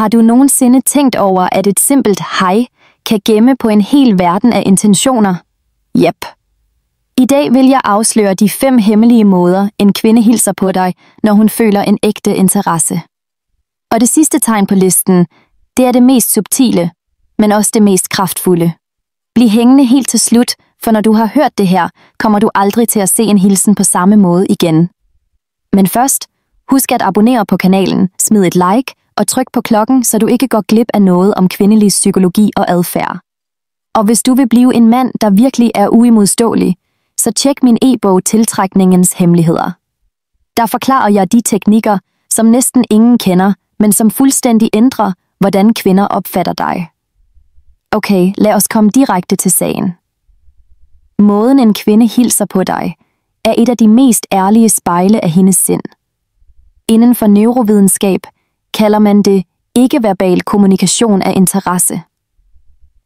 Har du nogensinde tænkt over, at et simpelt hej kan gemme på en hel verden af intentioner? Jep. I dag vil jeg afsløre de 5 hemmelige måder, en kvinde hilser på dig, når hun føler en ægte interesse. Og det sidste tegn på listen, det er det mest subtile, men også det mest kraftfulde. Bliv hængende helt til slut, for når du har hørt det her, kommer du aldrig til at se en hilsen på samme måde igen. Men først, husk at abonnere på kanalen, smid et like og tryk på klokken, så du ikke går glip af noget om kvindelig psykologi og adfærd. Og hvis du vil blive en mand, der virkelig er uimodståelig, så tjek min e-bog Tiltrækningens Hemmeligheder. Der forklarer jeg de teknikker, som næsten ingen kender, men som fuldstændig ændrer, hvordan kvinder opfatter dig. Okay, lad os komme direkte til sagen. Måden en kvinde hilser på dig, er et af de mest ærlige spejle af hendes sind. Inden for neurovidenskab kalder man det ikke-verbal kommunikation af interesse.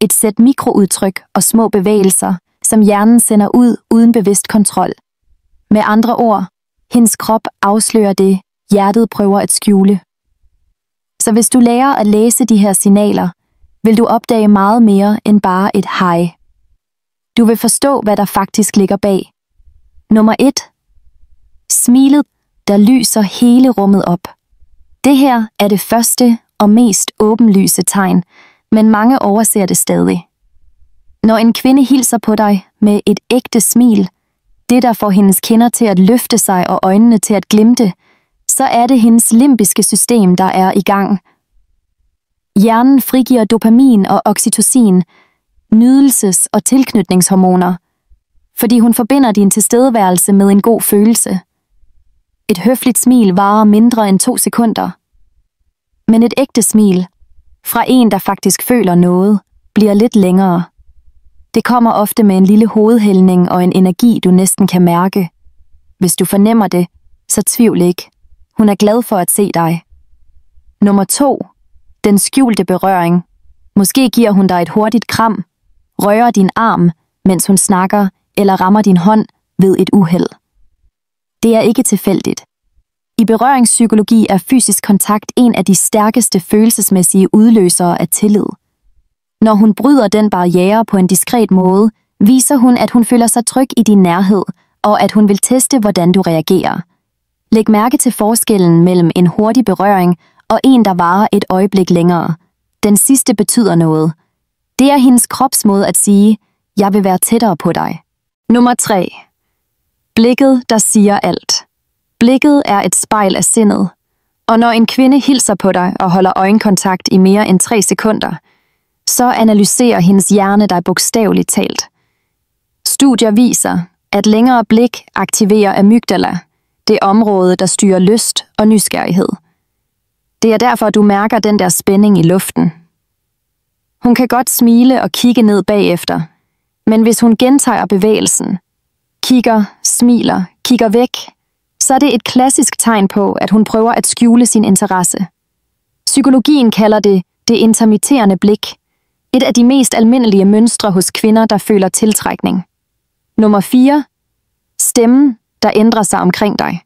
Et sæt mikroudtryk og små bevægelser, som hjernen sender ud uden bevidst kontrol. Med andre ord, hendes krop afslører det, hjertet prøver at skjule. Så hvis du lærer at læse de her signaler, vil du opdage meget mere end bare et hej. Du vil forstå, hvad der faktisk ligger bag. Nummer 1. Smilet, der lyser hele rummet op. Det her er det første og mest åbenlyse tegn, men mange overser det stadig. Når en kvinde hilser på dig med et ægte smil, det der får hendes kinder til at løfte sig og øjnene til at glimte, så er det hendes limbiske system, der er i gang. Hjernen frigiver dopamin og oxytocin, nydelses- og tilknytningshormoner, fordi hun forbinder din tilstedeværelse med en god følelse. Et høfligt smil varer mindre end 2 sekunder. Men et ægte smil, fra en, der faktisk føler noget, bliver lidt længere. Det kommer ofte med en lille hovedhældning og en energi, du næsten kan mærke. Hvis du fornemmer det, så tvivl ikke. Hun er glad for at se dig. Nummer 2. Den skjulte berøring. Måske giver hun dig et hurtigt kram, rører din arm, mens hun snakker, eller rammer din hånd ved et uheld. Det er ikke tilfældigt. I berøringspsykologi er fysisk kontakt en af de stærkeste følelsesmæssige udløsere af tillid. Når hun bryder den barriere på en diskret måde, viser hun, at hun føler sig tryg i din nærhed, og at hun vil teste, hvordan du reagerer. Læg mærke til forskellen mellem en hurtig berøring og en, der varer et øjeblik længere. Den sidste betyder noget. Det er hendes kropsmåde at sige, jeg vil være tættere på dig. Nummer 3. Blikket, der siger alt. Blikket er et spejl af sindet, og når en kvinde hilser på dig og holder øjenkontakt i mere end 3 sekunder, så analyserer hendes hjerne dig bogstaveligt talt. Studier viser, at længere blik aktiverer amygdala, det område, der styrer lyst og nysgerrighed. Det er derfor, du mærker den der spænding i luften. Hun kan godt smile og kigge ned bagefter, men hvis hun gentager bevægelsen, kigger, smiler, kigger væk, så er det et klassisk tegn på, at hun prøver at skjule sin interesse. Psykologien kalder det intermitterende blik, et af de mest almindelige mønstre hos kvinder, der føler tiltrækning. Nummer 4. Stemmen, der ændrer sig omkring dig.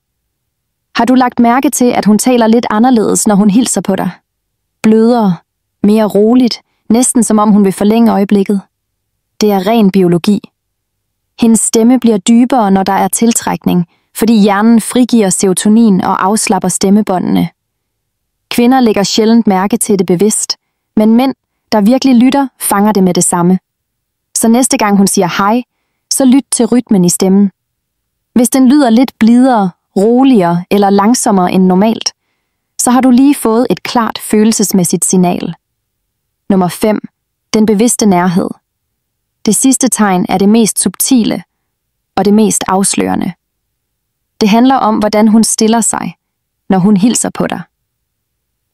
Har du lagt mærke til, at hun taler lidt anderledes, når hun hilser på dig? Blødere, mere roligt, næsten som om hun vil forlænge øjeblikket. Det er ren biologi. Hendes stemme bliver dybere, når der er tiltrækning, fordi hjernen frigiver serotonin og afslapper stemmebåndene. Kvinder lægger sjældent mærke til det bevidst, men mænd, der virkelig lytter, fanger det med det samme. Så næste gang hun siger hej, så lyt til rytmen i stemmen. Hvis den lyder lidt blidere, roligere eller langsommere end normalt, så har du lige fået et klart følelsesmæssigt signal. Nummer 5. Den bevidste nærhed. Det sidste tegn er det mest subtile og det mest afslørende. Det handler om, hvordan hun stiller sig, når hun hilser på dig.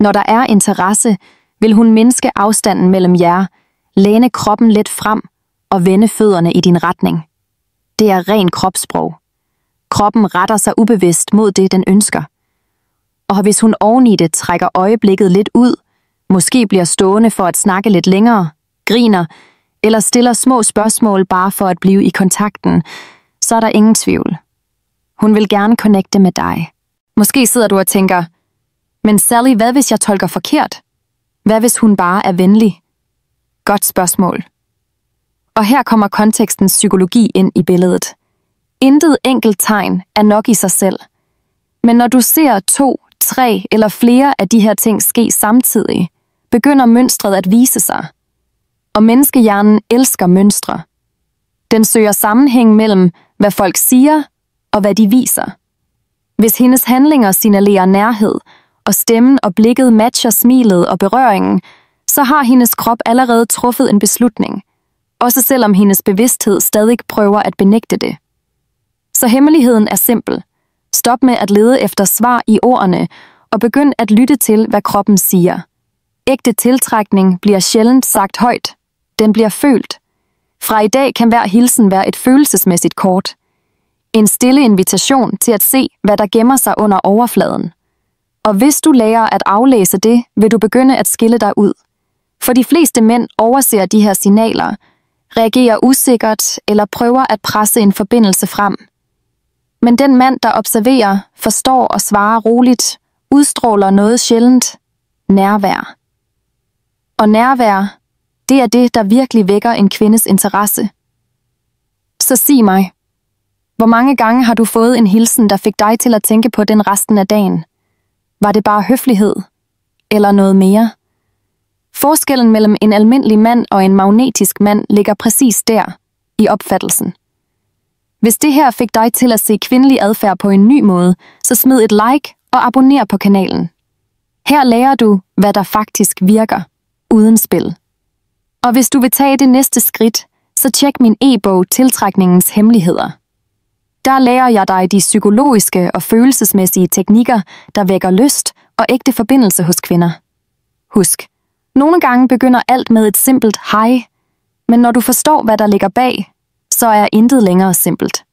Når der er interesse, vil hun mindske afstanden mellem jer, læne kroppen lidt frem og vende fødderne i din retning. Det er ren kropssprog. Kroppen retter sig ubevidst mod det, den ønsker. Og hvis hun oveni det trækker øjeblikket lidt ud, måske bliver stående for at snakke lidt længere, griner eller stiller små spørgsmål bare for at blive i kontakten, så er der ingen tvivl. Hun vil gerne connecte med dig. Måske sidder du og tænker, men Sally, hvad hvis jeg tolker forkert? Hvad hvis hun bare er venlig? Godt spørgsmål. Og her kommer kontekstens psykologi ind i billedet. Intet enkelt tegn er nok i sig selv. Men når du ser 2, 3 eller flere af de her ting ske samtidig, begynder mønstret at vise sig. Og menneskehjernen elsker mønstre. Den søger sammenhæng mellem, hvad folk siger og hvad de viser. Hvis hendes handlinger signalerer nærhed, og stemmen og blikket matcher smilet og berøringen, så har hendes krop allerede truffet en beslutning, også selvom hendes bevidsthed stadig prøver at benægte det. Så hemmeligheden er simpel. Stop med at lede efter svar i ordene, og begynd at lytte til, hvad kroppen siger. Ægte tiltrækning bliver sjældent sagt højt. Den bliver følt. Fra i dag kan hver hilsen være et følelsesmæssigt kort. En stille invitation til at se, hvad der gemmer sig under overfladen. Og hvis du lærer at aflæse det, vil du begynde at skille dig ud. For de fleste mænd overser de her signaler, reagerer usikkert eller prøver at presse en forbindelse frem. Men den mand, der observerer, forstår og svarer roligt, udstråler noget sjældent: nærvær. Og nærvær, det er det, der virkelig vækker en kvindes interesse. Så sig mig, hvor mange gange har du fået en hilsen, der fik dig til at tænke på den resten af dagen? Var det bare høflighed? Eller noget mere? Forskellen mellem en almindelig mand og en magnetisk mand ligger præcis der, i opfattelsen. Hvis det her fik dig til at se kvindelig adfærd på en ny måde, så smid et like og abonner på kanalen. Her lærer du, hvad der faktisk virker, uden spil. Og hvis du vil tage det næste skridt, så tjek min e-bog Tiltrækningens Hemmeligheder. Der lærer jeg dig de psykologiske og følelsesmæssige teknikker, der vækker lyst og ægte forbindelse hos kvinder. Husk, nogle gange begynder alt med et simpelt hej, men når du forstår, hvad der ligger bag, så er intet længere simpelt.